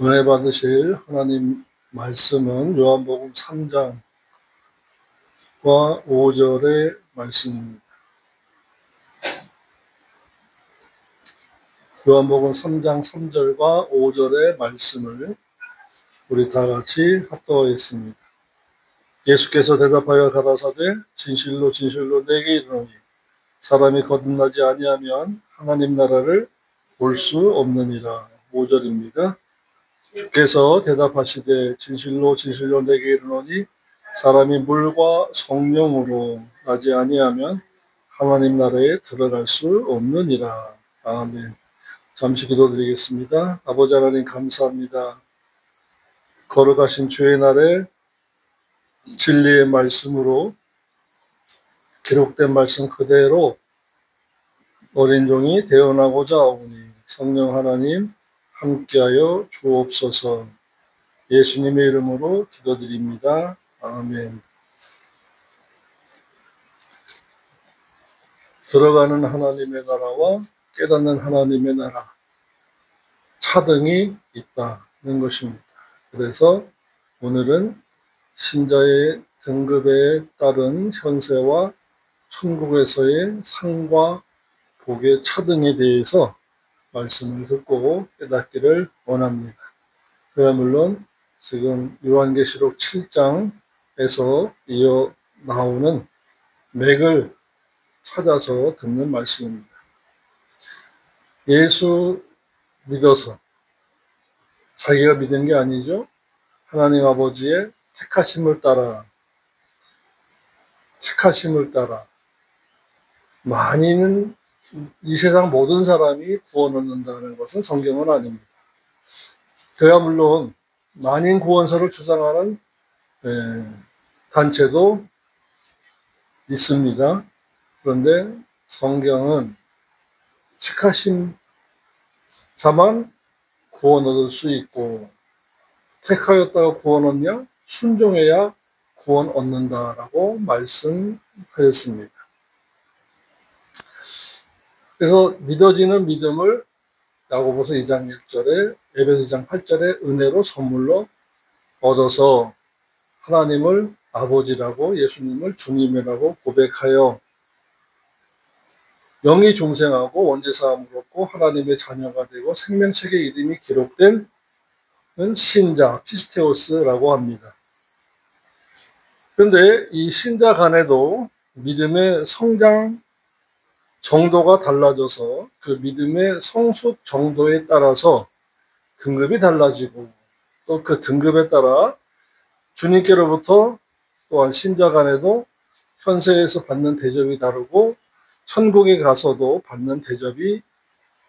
은혜 받으실 하나님 말씀은 요한복음 3장과 5절의 말씀입니다. 요한복음 3장 3절과 5절의 말씀을 우리 다 같이 합독하겠습니다. 예수께서 대답하여 가라사대 진실로 진실로 내게 이르노니 사람이 거듭나지 아니하면 하나님 나라를 볼 수 없느니라. 5절입니다. 주께서 대답하시되 진실로 진실로 내게 이르노니 사람이 물과 성령으로 나지 아니하면 하나님 나라에 들어갈 수 없느니라. 아멘. 잠시 기도드리겠습니다. 아버지 하나님 감사합니다. 걸어가신 주의 날에 진리의 말씀으로 기록된 말씀 그대로 어린 종이 되어나고자 하오니 성령 하나님 함께하여 주옵소서. 예수님의 이름으로 기도드립니다. 아멘. 들어가는 하나님의 나라와 깨닫는 하나님의 나라, 차등이 있다는 것입니다. 그래서 오늘은 신자의 등급에 따른 현세와 천국에서의 상과 복의 차등에 대해서 말씀을 듣고 깨닫기를 원합니다. 그야 물론 지금 요한계시록 7장에서 이어 나오는 맥을 찾아서 듣는 말씀입니다. 예수 믿어서 자기가 믿은 게 아니죠. 하나님 아버지의 택하심을 따라 많이는 이 세상 모든 사람이 구원 얻는다는 것은 성경은 아닙니다. 그야 물론 만인 구원서를 주장하는 단체도 있습니다. 그런데 성경은 택하신 자만 구원 얻을 수 있고 택하였다가 구원 얻냐? 순종해야 구원 얻는다라고 말씀하였습니다. 그래서 믿어지는 믿음을 야고보서 2장 1절에 에베소 2장 8절에 은혜로 선물로 얻어서 하나님을 아버지라고 예수님을 주님이라고 고백하여 영이 중생하고 원죄사함을 얻고 하나님의 자녀가 되고 생명책에 이름이 기록된 신자, 피스테오스라고 합니다. 그런데 이 신자 간에도 믿음의 성장 정도가 달라져서 그 믿음의 성숙 정도에 따라서 등급이 달라지고 또 그 등급에 따라 주님께로부터 또한 신자 간에도 현세에서 받는 대접이 다르고 천국에 가서도 받는 대접이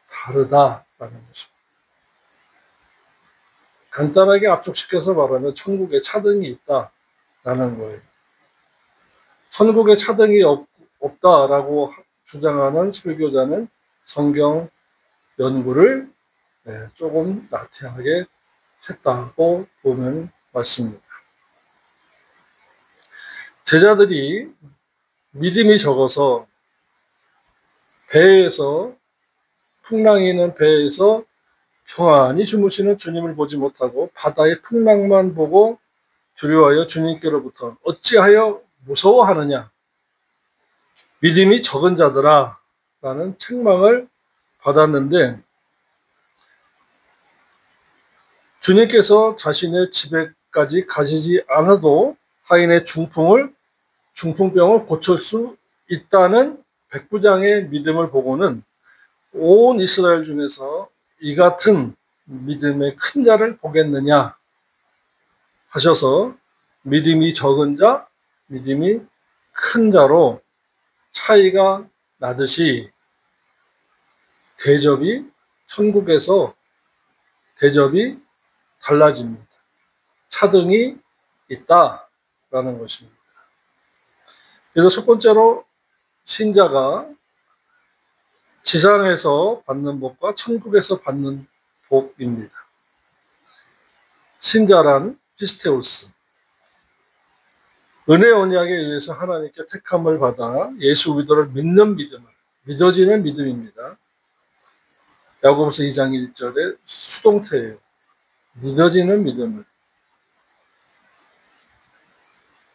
다르다라는 것입니다. 간단하게 압축시켜서 말하면 천국에 차등이 있다라는 거예요. 천국에 차등이 없다라고 주장하는 설교자는 성경 연구를 조금 나태하게 했다고 보면 맞습니다. 제자들이 믿음이 적어서 배에서 풍랑이 있는 배에서 평안히 주무시는 주님을 보지 못하고 바다의 풍랑만 보고 두려워하여 주님께로부터 어찌하여 무서워하느냐 믿음이 적은 자들아 라는 책망을 받았는데 주님께서 자신의 집에까지 가시지 않아도 하인의 중풍병을 고칠 수 있다는 백부장의 믿음을 보고는 온 이스라엘 중에서 이 같은 믿음의 큰 자를 보겠느냐 하셔서 믿음이 적은 자, 믿음이 큰 자로 차이가 나듯이 천국에서 대접이 달라집니다. 차등이 있다라는 것입니다. 그래서 첫 번째로 신자가 지상에서 받는 복과 천국에서 받는 복입니다. 신자란 피스테우스, 은혜 언약에 의해서 하나님께 택함을 받아 예수 그리스도를 믿는 믿음을, 믿어지는 믿음입니다. 야고보서 2장 1절의 수동태예요. 믿어지는 믿음을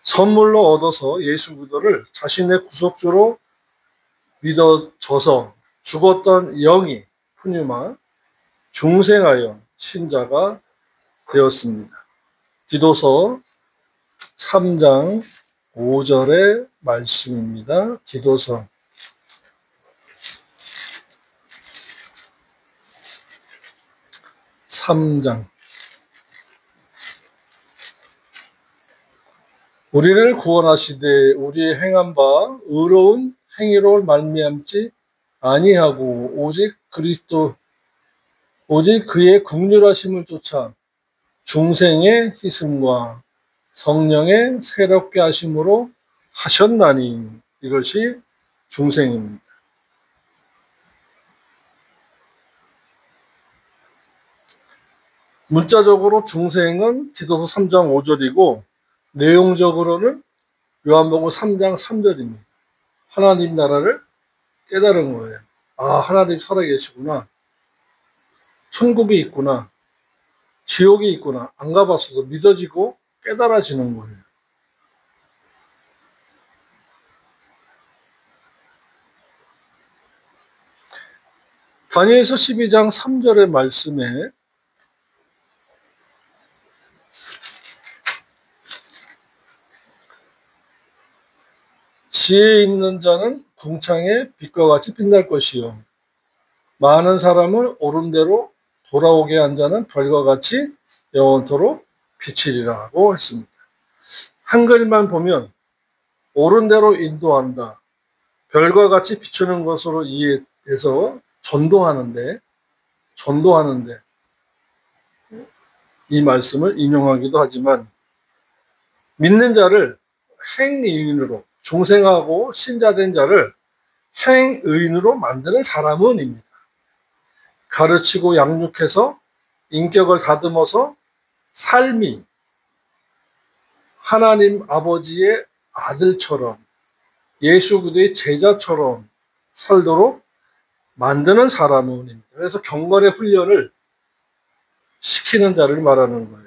선물로 얻어서 예수 그리스도를 자신의 구속주로 믿어져서 죽었던 영이 푸뉴마 중생하여 신자가 되었습니다. 디도서 3장 5절의 말씀입니다. 디도서 3장 우리를 구원하시되 우리의 행한 바 의로운 행위로 말미암지 아니하고 오직 그의 긍휼하심을 쫓아 중생의 희생과 성령의 새롭게 하심으로 하셨나니 이것이 중생입니다. 문자적으로 중생은 디도서 3장 5절이고 내용적으로는 요한복음 3장 3절입니다. 하나님 나라를 깨달은 거예요. 아, 하나님 살아계시구나. 천국이 있구나. 지옥이 있구나. 안 가봤어도 믿어지고 깨달아지는 거예요. 다니엘서 12장 3절의 말씀에 지혜 있는 자는 궁창의 빛과 같이 빛날 것이요 많은 사람을 옳은 대로 돌아오게 한 자는 별과 같이 영원토록 비치리라고 했습니다. 한글만 보면 옳은 대로 인도한다. 별과 같이 비추는 것으로 이해해서 전도하는데 이 말씀을 인용하기도 하지만 믿는 자를 행의인으로 중생하고 신자된 자를 행의인으로 만드는 사람은입니다. 가르치고 양육해서 인격을 다듬어서 삶이 하나님 아버지의 아들처럼 예수 그리스도의 제자처럼 살도록 만드는 사람입니다. 그래서 경건의 훈련을 시키는 자를 말하는 거예요.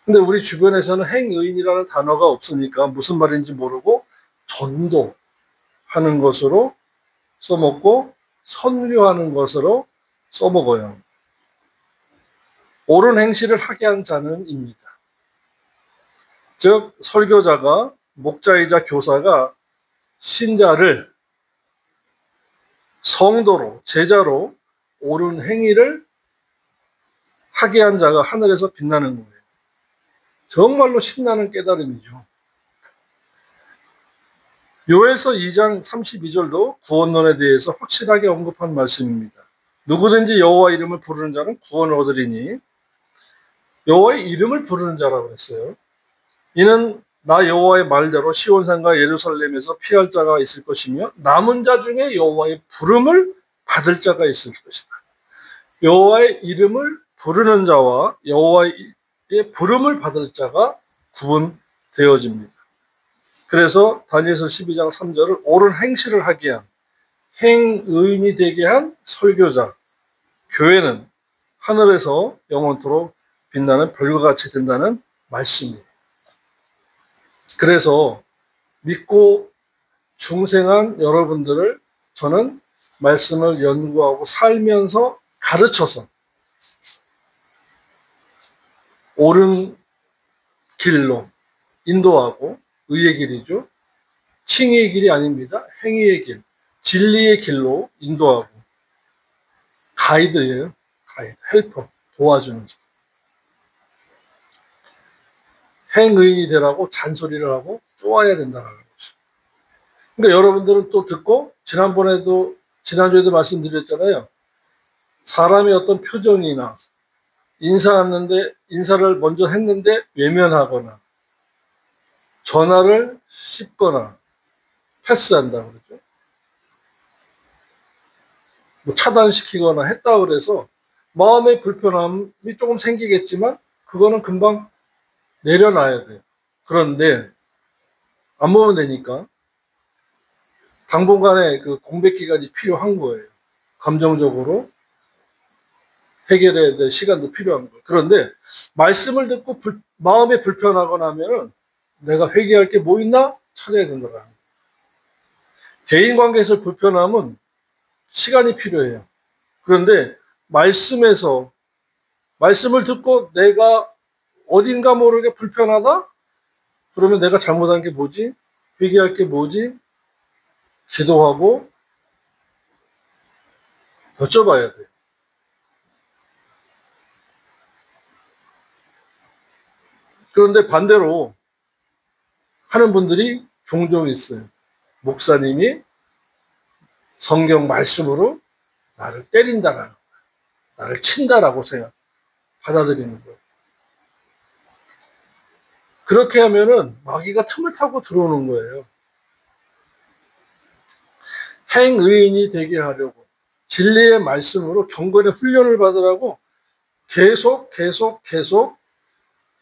근데 우리 주변에서는 행의인이라는 단어가 없으니까 무슨 말인지 모르고 전도하는 것으로 써먹고 선교하는 것으로 써먹어요. 옳은 행실을 하게 한 자는입니다. 즉 설교자가 목자이자 교사가 신자를 성도로 제자로 옳은 행위를 하게 한 자가 하늘에서 빛나는 거예요. 정말로 신나는 깨달음이죠. 요엘서 2장 32절도 구원론에 대해서 확실하게 언급한 말씀입니다. 누구든지 여호와 이름을 부르는 자는 구원을 얻으리니 여호와의 이름을 부르는 자라고 했어요. 이는 나 여호와의 말대로 시온산과 예루살렘에서 피할 자가 있을 것이며 남은 자 중에 여호와의 부름을 받을 자가 있을 것이다. 여호와의 이름을 부르는 자와 여호와의 부름을 받을 자가 구분되어집니다. 그래서 다니엘서 12장 3절을 옳은 행실을 하게 한 행의인이 되게 한 설교자 교회는 하늘에서 영원토록 빛나는 별과 같이 된다는 말씀이에요. 그래서 믿고 중생한 여러분들을 저는 말씀을 연구하고 살면서 가르쳐서 옳은 길로 인도하고 의의 길이죠. 칭의의 길이 아닙니다. 행위의 길, 진리의 길로 인도하고 가이드예요. 가이드, 헬퍼, 도와주는 자. 행의인이 되라고 잔소리를 하고 쪼아야 된다는 거죠. 그러니까 여러분들은 또 듣고 지난주에도 말씀드렸잖아요. 사람의 어떤 표정이나 인사를 먼저 했는데 외면하거나 전화를 씹거나 패스한다 그러죠. 뭐 차단시키거나 했다 그래서 마음의 불편함이 조금 생기겠지만 그거는 금방 내려놔야 돼요. 그런데 안 보면 되니까 당분간의 그 공백 기간이 필요한 거예요. 감정적으로 해결해야 될 시간도 필요한 거예요. 그런데 말씀을 듣고 마음이 불편하거나 하면은 내가 회개할 게 뭐 있나 찾아야 된다는 거예요. 대인 관계에서 불편함은 시간이 필요해요. 그런데 말씀을 듣고 내가 어딘가 모르게 불편하다? 그러면 내가 잘못한 게 뭐지? 회개할 게 뭐지? 기도하고 여쭤봐야 돼요. 그런데 반대로 하는 분들이 종종 있어요. 목사님이 성경 말씀으로 나를 때린다라는, 나를 친다라고 받아들이는 거예요. 그렇게 하면은 마귀가 틈을 타고 들어오는 거예요. 행의인이 되게 하려고 진리의 말씀으로 경건의 훈련을 받으라고 계속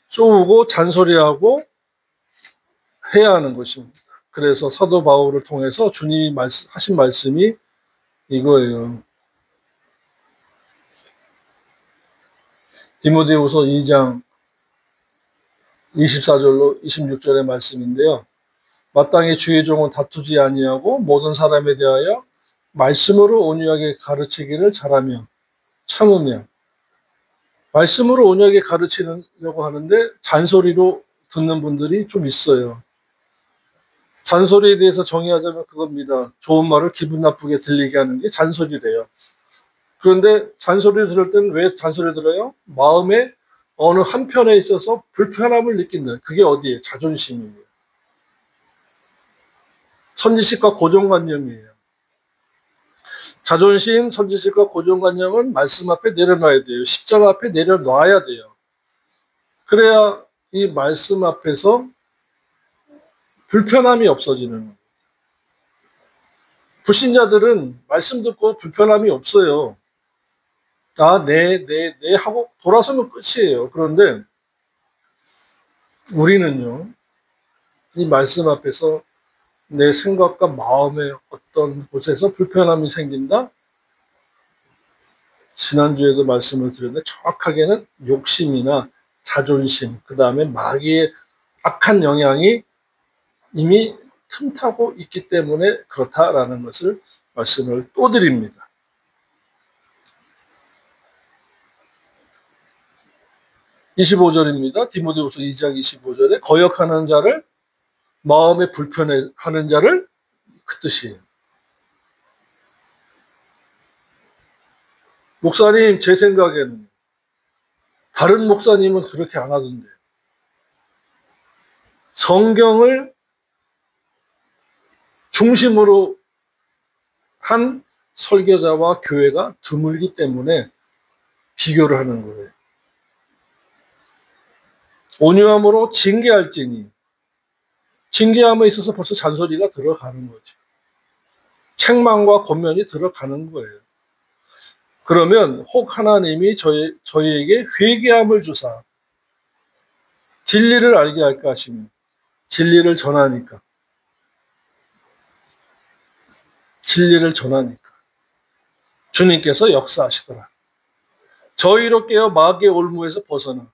쏘고 잔소리하고 해야 하는 것입니다. 그래서 사도 바울을 통해서 주님이 하신 말씀이 이거예요. 디모데후서 2장 24절로 26절의 말씀인데요. 마땅히 주의 종은 다투지 아니하고 모든 사람에 대하여 말씀으로 온유하게 가르치기를 잘하며 참으며, 말씀으로 온유하게 가르치려고 하는데 잔소리로 듣는 분들이 좀 있어요. 잔소리에 대해서 정의하자면 그겁니다. 좋은 말을 기분 나쁘게 들리게 하는 게 잔소리래요. 그런데 잔소리 들을 때는 왜 잔소리 들어요? 마음의 어느 한편에 있어서 불편함을 느낀다. 그게 어디예요? 자존심이에요. 선지식과 고정관념이에요. 자존심, 선지식과 고정관념은 말씀 앞에 내려놔야 돼요. 십자가 앞에 내려놔야 돼요. 그래야 이 말씀 앞에서 불편함이 없어지는 거예요. 불신자들은 말씀 듣고 불편함이 없어요. 네 하고 돌아서면 끝이에요. 그런데 우리는요, 이 말씀 앞에서 내 생각과 마음의 어떤 곳에서 불편함이 생긴다? 지난주에도 말씀을 드렸는데 정확하게는 욕심이나 자존심, 그 다음에 마귀의 악한 영향이 이미 틈타고 있기 때문에 그렇다라는 것을 말씀을 또 드립니다. 25절입니다. 디모데후서 2장 25절에 거역하는 자를, 마음에 불편해하는 자를, 그 뜻이에요. 목사님, 제 생각에는 다른 목사님은 그렇게 안 하던데 성경을 중심으로 한 설교자와 교회가 드물기 때문에 비교를 하는 거예요. 온유함으로 징계할지니, 징계함에 있어서 벌써 잔소리가 들어가는 거죠. 책망과 권면이 들어가는 거예요. 그러면 혹 하나님이 저희에게 회개함을 주사 진리를 알게 할까 하시면, 진리를 전하니까 주님께서 역사하시더라. 저희로 깨어 마귀의 올무에서 벗어나,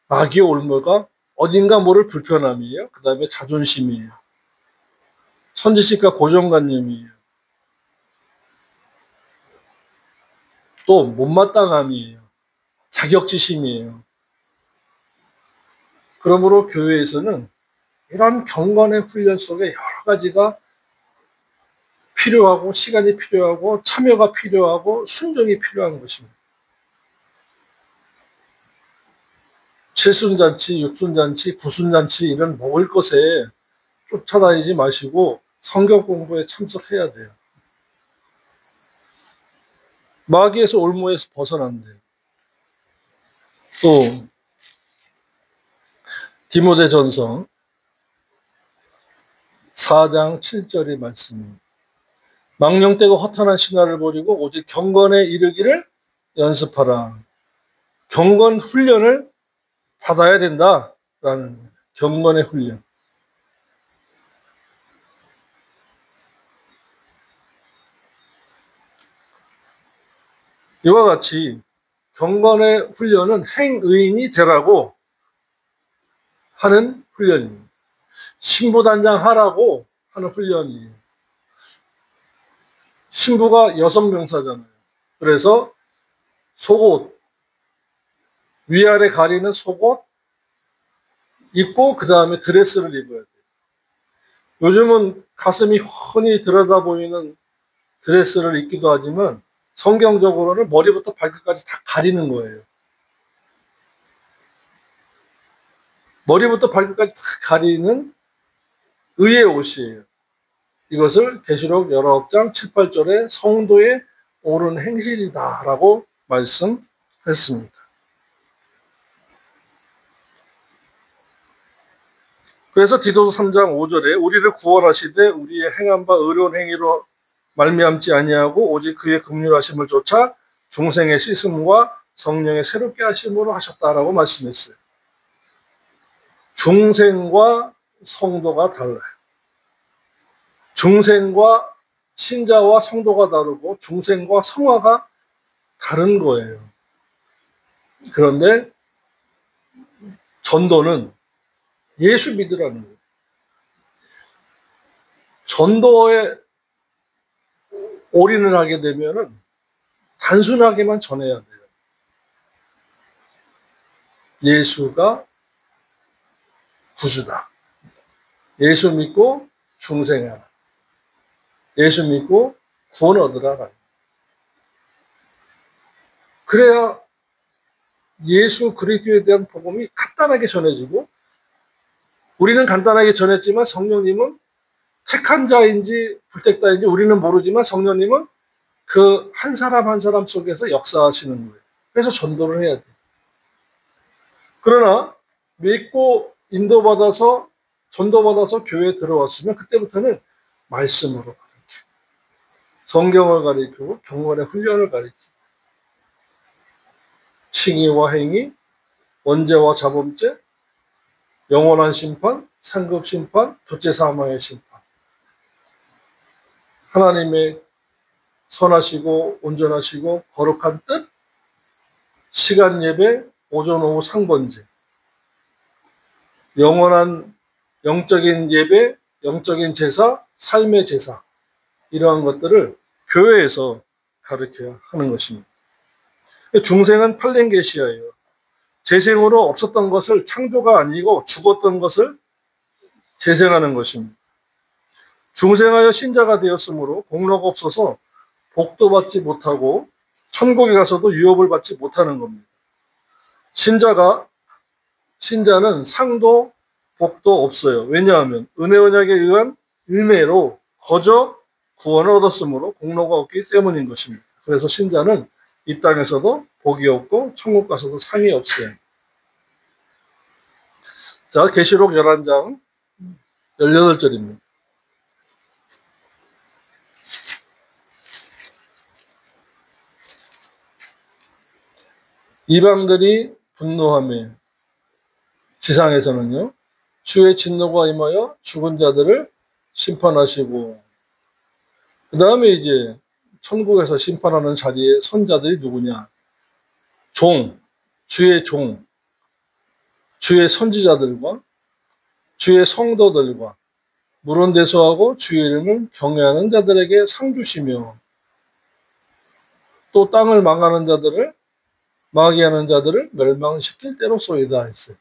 마귀의 올무가 어딘가 모를 불편함이에요. 그 다음에 자존심이에요. 선지식과 고정관념이에요. 또 못마땅함이에요. 자격지심이에요. 그러므로 교회에서는 이런 경건의 훈련 속에 여러 가지가 필요하고, 시간이 필요하고, 참여가 필요하고, 순종이 필요한 것입니다. 칠순잔치, 육순잔치, 구순잔치 이런 먹을 것에 쫓아다니지 마시고 성경 공부에 참석해야 돼요. 마귀에서 올무에서 벗어난대요. 또 디모데전서 4장 7절의 말씀입니다. 망령되고 허탄한 신화를 버리고 오직 경건에 이르기를 연습하라. 경건 훈련을 받아야 된다라는 경건의 훈련. 이와 같이 경건의 훈련은 행의인이 되라고 하는 훈련입니다. 신부단장 하라고 하는 훈련이에요. 신부가 여성 병사잖아요. 그래서 속옷, 위아래 가리는 속옷 입고 그 다음에 드레스를 입어야 돼요. 요즘은 가슴이 훤히 들여다 보이는 드레스를 입기도 하지만 성경적으로는 머리부터 발끝까지 다 가리는 거예요. 머리부터 발끝까지 다 가리는 의의 옷이에요. 이것을 계시록 19장 7, 8절에 성도의 옳은 행실이다라고 말씀했습니다. 그래서 디도서 3장 5절에 우리를 구원하시되 우리의 행한 바 의로운 행위로 말미암지 아니하고 오직 그의 긍휼하심을 쫓아 중생의 씻음과 성령의 새롭게 하심으로 하셨다라고 말씀했어요. 중생과 성도가 달라요. 중생과 신자와 성도가 다르고 중생과 성화가 다른 거예요. 그런데 전도는 예수 믿으라는 거예요. 전도에 올인을 하게 되면은 단순하게만 전해야 돼요. 예수가 구주다. 예수 믿고 중생하라. 예수 믿고 구원 얻으라. 그래야 예수 그리스도에 대한 복음이 간단하게 전해지고 우리는 간단하게 전했지만 성령님은 택한 자인지 불택자인지 우리는 모르지만 성령님은 그 한 사람 한 사람 속에서 역사하시는 거예요. 그래서 전도를 해야 돼요. 그러나 믿고 인도받아서 전도받아서 교회에 들어왔으면 그때부터는 말씀으로 가르치고 성경을 가르치고 경건의 훈련을 가르치고 칭의와 행위, 원죄와 자범죄, 영원한 심판, 상급 심판, 둘째 사망의 심판. 하나님의 선하시고 온전하시고 거룩한 뜻, 시간 예배, 오전 오후 상번제, 영원한 영적인 예배, 영적인 제사, 삶의 제사 이러한 것들을 교회에서 가르쳐야 하는 것입니다. 중생은 팔렌게시아예요. 재생으로 없었던 것을 창조가 아니고 죽었던 것을 재생하는 것입니다. 중생하여 신자가 되었으므로 공로가 없어서 복도 받지 못하고 천국에 가서도 유업을 받지 못하는 겁니다. 신자는 상도 복도 없어요. 왜냐하면 은혜 언약에 의한 은혜로 거저 구원을 얻었으므로 공로가 없기 때문인 것입니다. 그래서 신자는 이 땅에서도 복이 없고 천국 가서도 상이 없어요. 자, 계시록 11장 18절입니다. 이방들이 분노하며 지상에서는요. 주의 진노가 임하여 죽은 자들을 심판하시고 그 다음에 이제 천국에서 심판하는 자리에 선자들이 누구냐. 주의 선지자들과 주의 성도들과 물론대소하고 주의 이름을 경외하는 자들에게 상 주시며 또 땅을 망하는 자들을 마귀하는 자들을 멸망시킬 때로소이다 했어요.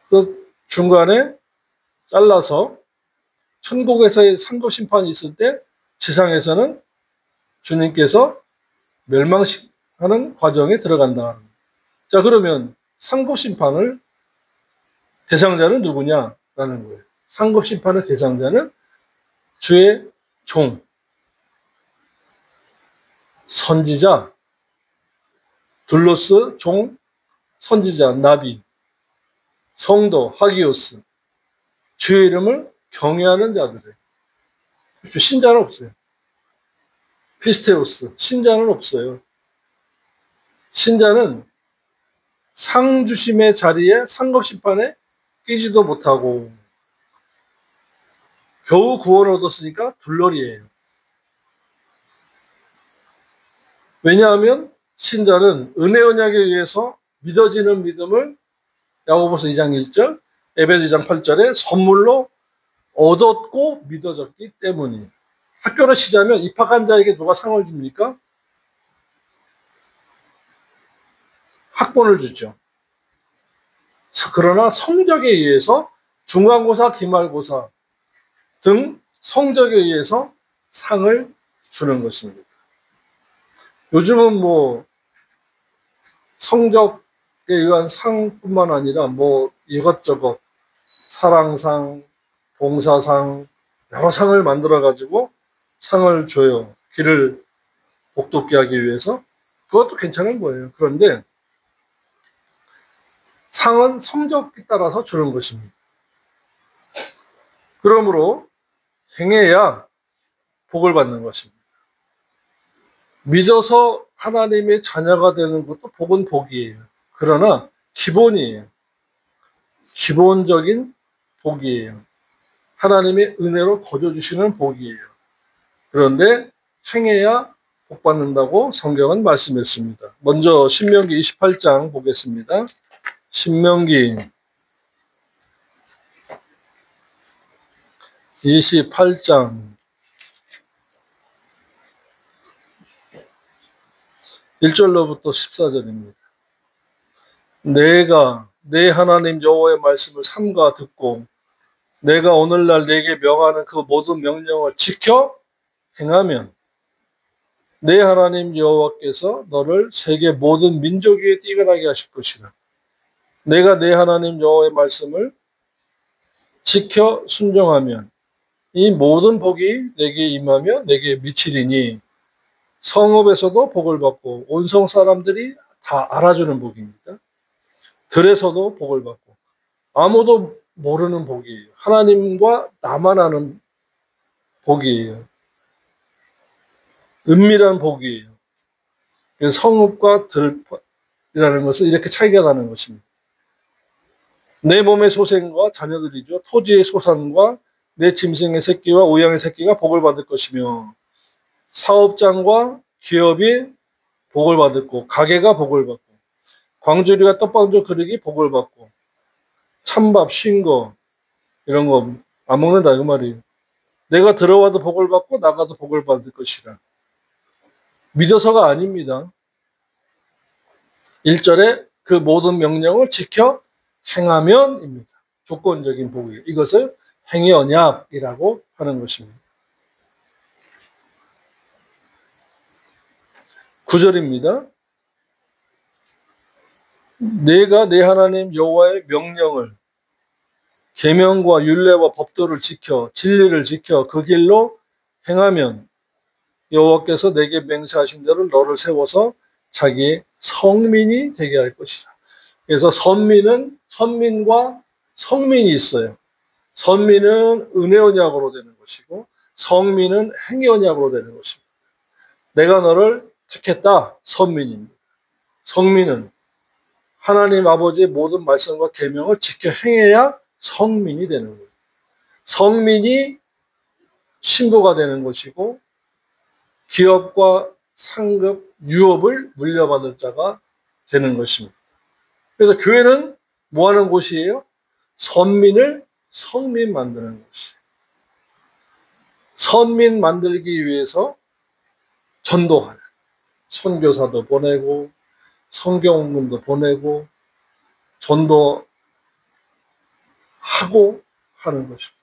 그 중간에 잘라서 천국에서의 상급 심판이 있을 때 지상에서는 주님께서 멸망하는 과정에 들어간다. 자, 그러면 상급 심판을 대상자는 누구냐라는 거예요. 상급 심판의 대상자는 주의 선지자, 둘로스 선지자, 나비, 성도, 하기오스, 주의 이름을 경외하는 자들을. 신자는 없어요. 피스테오스, 신자는 없어요. 신자는 상주심의 자리에 상급 심판에 끼지도 못하고 겨우 구원을 얻었으니까 둘러리예요. 왜냐하면 신자는 은혜 언약에 의해서 믿어지는 믿음을 야고보서 2장 1절, 에베소 2장 8절에 선물로 얻었고 믿어졌기 때문이에요. 학교를 시작하면 입학한 자에게 누가 상을 줍니까? 학번을 주죠. 그러나 성적에 의해서 중간고사, 기말고사 등 성적에 의해서 상을 주는 것입니다. 요즘은 뭐 성적에 의한 상뿐만 아니라 뭐 이것저것 사랑상, 봉사상, 여러 상을 만들어 가지고 상을 줘요. 길을 복돋게 하기 위해서. 그것도 괜찮은 거예요. 그런데 상은 성적에 따라서 주는 것입니다. 그러므로 행해야 복을 받는 것입니다. 믿어서 하나님의 자녀가 되는 것도 복은 복이에요. 그러나 기본이에요. 기본적인 복이에요. 하나님의 은혜로 거저주시는 복이에요. 그런데 행해야 복 받는다고 성경은 말씀했습니다. 먼저 신명기 28장 보겠습니다. 신명기 28장 1절로부터 14절입니다. 내가 내 하나님 여호와의 말씀을 삼가 듣고 내가 오늘날 내게 명하는 그 모든 명령을 지켜 행하면 내 하나님 여호와께서 너를 세계 모든 민족 위에 뛰어나게 하실 것이라. 내가 내 하나님 여호와의 말씀을 지켜 순종하면 이 모든 복이 내게 임하며 내게 미치리니 성읍에서도 복을 받고 온성 사람들이 다 알아주는 복입니다. 들에서도 복을 받고 아무도 모르는 복이에요. 하나님과 나만 아는 복이에요. 은밀한 복이에요. 그래서 성읍과 들이라는 것은 이렇게 차이가 나는 것입니다. 내 몸의 소생과 자녀들이죠. 토지의 소산과 내 짐승의 새끼와 우양의 새끼가 복을 받을 것이며 사업장과 기업이 복을 받고 가게가 복을 받고 광주리와 떡방주 그릇이 복을 받고 찬밥, 쉰거 이런 거 안 먹는다 그 말이에요. 내가 들어와도 복을 받고 나가도 복을 받을 것이라. 믿어서가 아닙니다. 1절에 그 모든 명령을 지켜 행하면입니다. 조건적인 복이에요. 이것을 행위 언약이라고 하는 것입니다. 9절입니다. 내가 내 하나님 여호와의 명령을 계명과 율례와 법도를 지켜 진리를 지켜 그 길로 행하면 여호와께서 내게 맹세하신 대로 너를 세워서 자기의 성민이 되게 할 것이다. 그래서 선민과 성민이 있어요. 선민은 은혜 언약으로 되는 것이고 성민은 행위 언약으로 되는 것입니다. 내가 너를 택했다. 선민입니다. 성민은 하나님 아버지의 모든 말씀과 계명을 지켜 행해야 성민이 되는 거예요. 성민이 신부가 되는 것이고 기업과 상급, 유업을 물려받을 자가 되는 것입니다. 그래서 교회는 뭐 하는 곳이에요? 선민을 성민 만드는 곳이에요. 선민 만들기 위해서 전도하는 선교사도 보내고 성경문도 보내고 전도하고 하는 것입니다.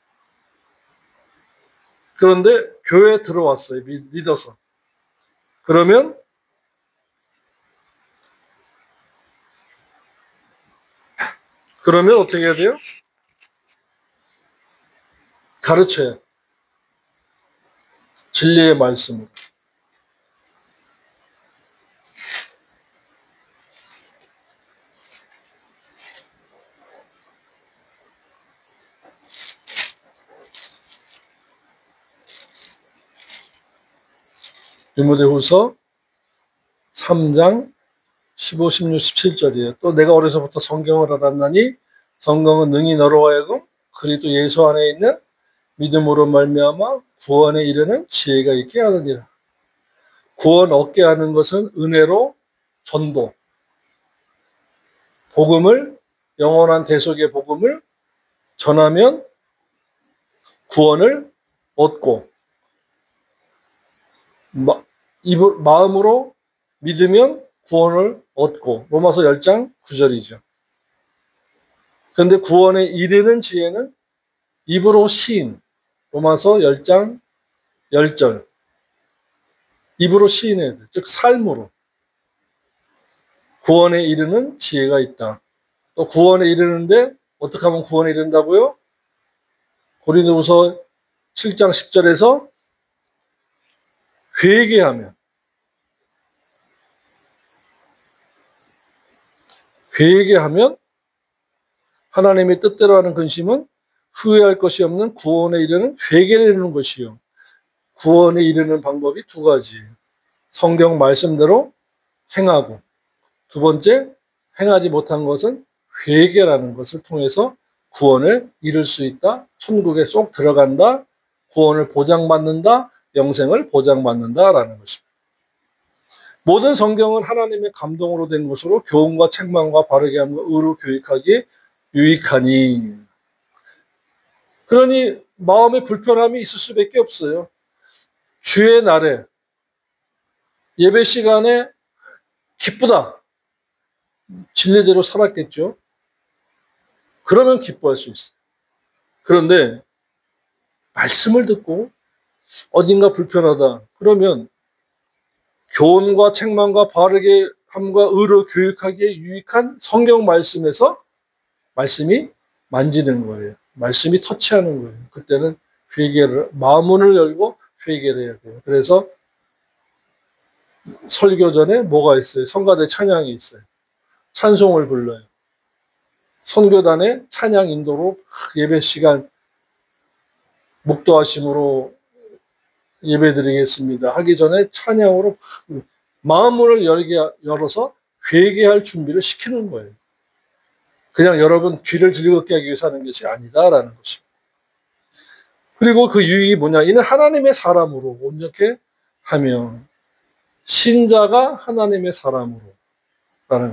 그런데 교회에 들어왔어요. 믿어서. 그러면 어떻게 해야 돼요? 가르쳐요. 진리의 말씀을. 디모데후서 3장 15, 16, 17절이에요. 또 내가 어려서부터 성경을 알았나니 성경은 능히 너로 하여금 그리스도 예수 안에 있는 믿음으로 말미암아 구원에 이르는 지혜가 있게 하느니라. 구원 얻게 하는 것은 은혜로 전도. 복음을, 영원한 대속의 복음을 전하면 구원을 얻고, 마음으로 믿으면 구원을 얻고. 로마서 10장 9절이죠. 그런데 구원에 이르는 지혜는 입으로 시인. 로마서 10장 10절. 입으로 시인해야 돼. 즉 삶으로. 구원에 이르는 지혜가 있다. 또 구원에 이르는데 어떻게 하면 구원에 이른다고요? 고린도후서 7장 10절에서 회개하면 하나님의 뜻대로 하는 근심은 후회할 것이 없는 구원에 이르는 회개를 이루는 것이요. 구원에 이르는 방법이 두 가지. 성경 말씀대로 행하고, 두 번째, 행하지 못한 것은 회개라는 것을 통해서 구원을 이룰 수 있다. 천국에 쏙 들어간다. 구원을 보장받는다. 영생을 보장받는다라는 것입니다. 모든 성경은 하나님의 감동으로 된 것으로 교훈과 책망과 바르게 함과 의로 교육하기에 유익하니. 그러니 마음에 불편함이 있을 수밖에 없어요. 주의 날에 예배 시간에 기쁘다. 진리대로 살았겠죠. 그러면 기뻐할 수 있어요. 그런데 말씀을 듣고 어딘가 불편하다. 그러면 교훈과 책망과 바르게 함과 의로 교육하기에 유익한 성경 말씀에서 말씀이 만지는 거예요. 말씀이 터치하는 거예요. 그때는 회개를, 마음문을 열고 회개를 해야 돼요. 그래서 설교 전에 뭐가 있어요? 성가대 찬양이 있어요. 찬송을 불러요. 선교단의 찬양 인도로 예배 시간 묵도하심으로 예배드리겠습니다 하기 전에 찬양으로 마음문을 열어서 회개할 준비를 시키는 거예요. 그냥 여러분 귀를 즐겁게 하기 위해서 하는 것이 아니다라는 것입니다. 그리고 그 유익이 뭐냐? 이는 하나님의 사람으로 온전케 하며, 신자가 하나님의 사람으로,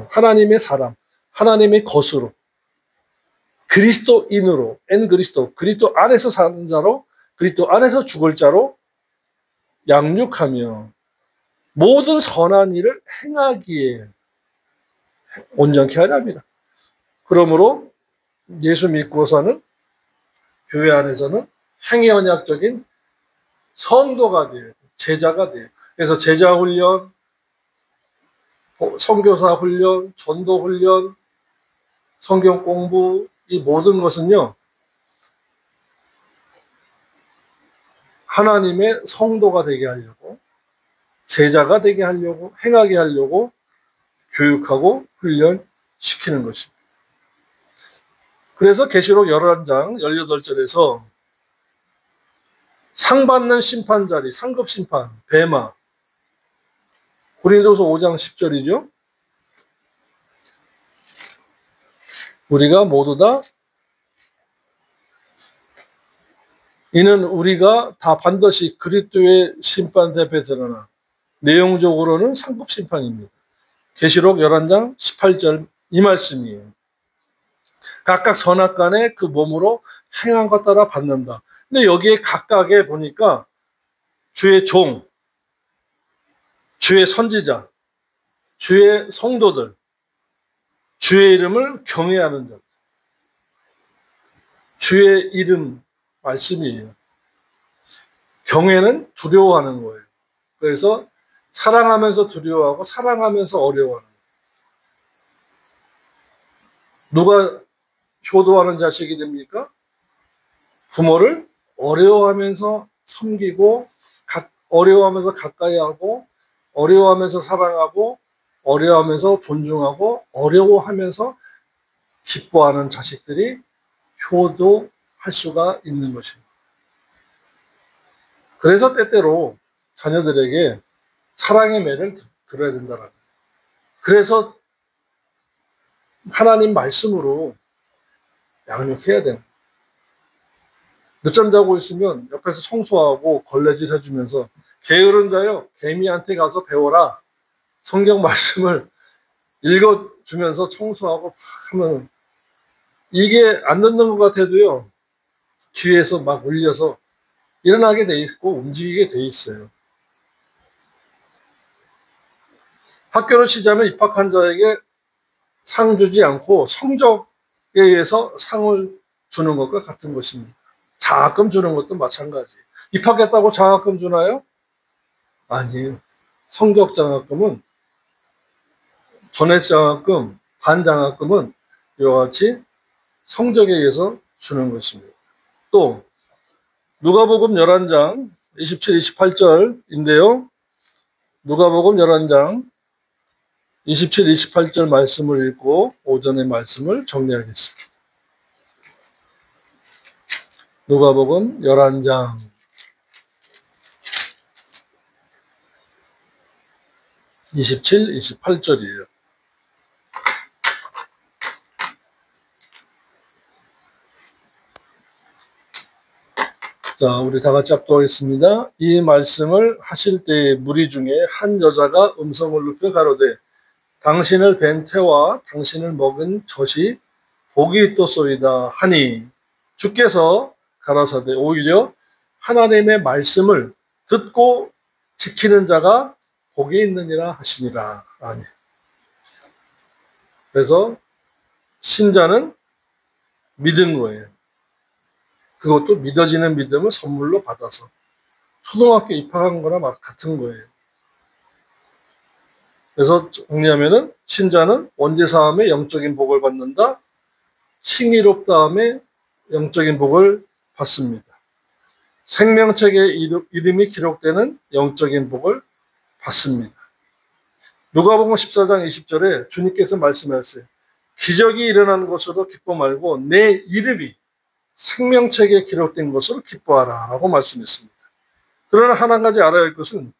하나님의 사람, 하나님의 것으로, 그리스도인으로, 그리스도 안에서 사는 자로, 그리스도 안에서 죽을 자로 양육하며 모든 선한 일을 행하기에 온전케 하렵니다. 그러므로 예수 믿고서는 교회 안에서는 행위 언약적인 성도가 돼요. 제자가 돼요. 그래서 제자 훈련, 선교사 훈련, 전도 훈련, 성경 공부, 이 모든 것은요, 하나님의 성도가 되게 하려고, 제자가 되게 하려고, 행하게 하려고 교육하고 훈련시키는 것입니다. 그래서 계시록 11장 18절에서 상 받는 심판 자리, 상급 심판, 베마, 고린도서 5장 10절이죠. 우리가 모두 다 이는 우리가 다 반드시 그리스도의 심판대 앞에 드러나, 내용적으로는 상급 심판입니다. 계시록 11장 18절 이 말씀이에요. 각각 선악간에 그 몸으로 행한 것 따라 받는다. 근데 여기에 각각에 보니까 주의 종, 주의 선지자, 주의 성도들, 주의 이름을 경외하는 자, 주의 이름 말씀이에요. 경외는 두려워하는 거예요. 그래서 사랑하면서 두려워하고 사랑하면서 어려워하는 거예요. 누가 효도하는 자식이 됩니까? 부모를 어려워하면서 섬기고, 어려워하면서 가까이 하고, 어려워하면서 사랑하고, 어려워하면서 존중하고, 어려워하면서 기뻐하는 자식들이 효도할 수가 있는 것입니다. 그래서 때때로 자녀들에게 사랑의 매를 들어야 된다는 거예요. 그래서 하나님 말씀으로 양육해야 돼요. 늦잠 자고 있으면 옆에서 청소하고 걸레질 해주면서 게으른 자여 개미한테 가서 배워라. 성경 말씀을 읽어주면서 청소하고 막 하면 이게 안 듣는 것 같아도요, 귀에서 막 울려서 일어나게 돼 있고 움직이게 돼 있어요. 학교를 치자면 입학한 자에게 상 주지 않고 성적에 의해서 상을 주는 것과 같은 것입니다. 장학금 주는 것도 마찬가지. 입학했다고 장학금 주나요? 아니에요. 성적 장학금은, 전액 장학금, 반장학금은 이와 같이 성적에 의해서 주는 것입니다. 또 누가복음 11장 27, 28절인데요. 누가복음 11장 27, 28절 말씀을 읽고 오전의 말씀을 정리하겠습니다. 누가복음 11장 27, 28절이에요. 자, 우리 다 같이 합독하겠습니다. 이 말씀을 하실 때에 무리 중에 한 여자가 음성을 높여 가로되 당신을 뵌 태와 당신을 먹은 젖이 복이 있도소이다 하니 주께서 가라사대 오히려 하나님의 말씀을 듣고 지키는 자가 복이 있느니라 하시니라. 아니. 그래서 신자는 믿은 거예요. 그것도 믿어지는 믿음을 선물로 받아서 초등학교 입학한 거나 같은 거예요. 그래서 정리하면은 신자는 원죄사함의 영적인 복을 받는다. 칭의롭다함의 영적인 복을 받습니다. 생명책에 이름이 기록되는 영적인 복을 받습니다. 누가복음 14장 20절에 주님께서 말씀하셨어요. 기적이 일어난 것으로 기뻐 말고 내 이름이 생명책에 기록된 것으로 기뻐하라 라고 말씀했습니다. 그러나 한 가지 알아야 할 것은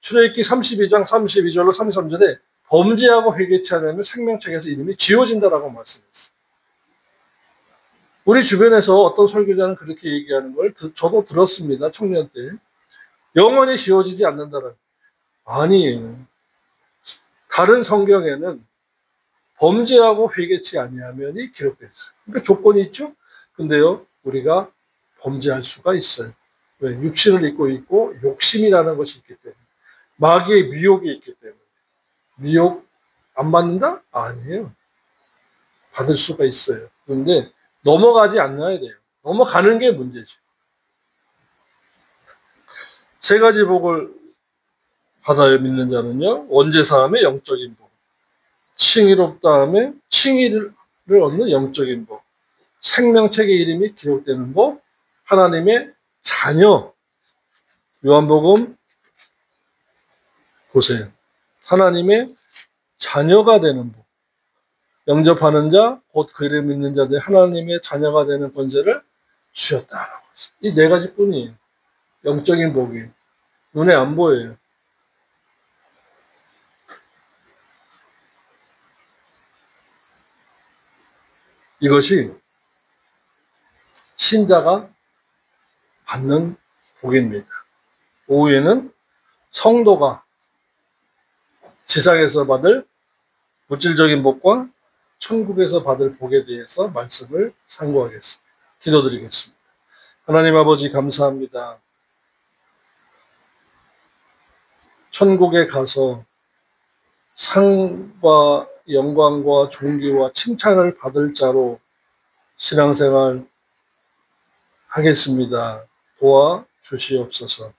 출애굽기 32장 32절로 33절에 범죄하고 회개치 않으면 생명책에서 이름이 지워진다라고 말씀했어요. 우리 주변에서 어떤 설교자는 그렇게 얘기하는 걸 저도 들었습니다. 청년 때. 영원히 지워지지 않는다는. 아니에요. 다른 성경에는 범죄하고 회개치 아니하면이 기록되어 있어요. 그러니까 조건이 있죠. 근데요, 우리가 범죄할 수가 있어요. 왜? 육신을 입고 있고 욕심이라는 것이 있기 때문에. 마귀의 미혹이 있기 때문에. 미혹 안 받는다? 아니에요. 받을 수가 있어요. 그런데 넘어가지 않아야 돼요. 넘어가는 게 문제죠. 세 가지 복을 받아야 믿는 자는요. 원죄사함의 영적인 복, 칭의롭다함의 칭의를 얻는 영적인 복, 생명책의 이름이 기록되는 복, 하나님의 자녀. 요한복음 보세요. 하나님의 자녀가 되는 복. 영접하는 자, 곧 그 이름 믿는 자들 하나님의 자녀가 되는 권세를 주셨다. 이 네 가지뿐이에요. 영적인 복이 눈에 안 보여요. 이것이 신자가 받는 복입니다. 오후에는 성도가 지상에서 받을 물질적인 복과 천국에서 받을 복에 대해서 말씀을 상고하겠습니다. 기도드리겠습니다. 하나님 아버지 감사합니다. 천국에 가서 상과 영광과 존귀와 칭찬을 받을 자로 신앙생활 하겠습니다. 도와 주시옵소서.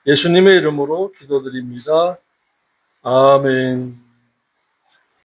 예수님의 이름으로 기도드립니다. 아멘.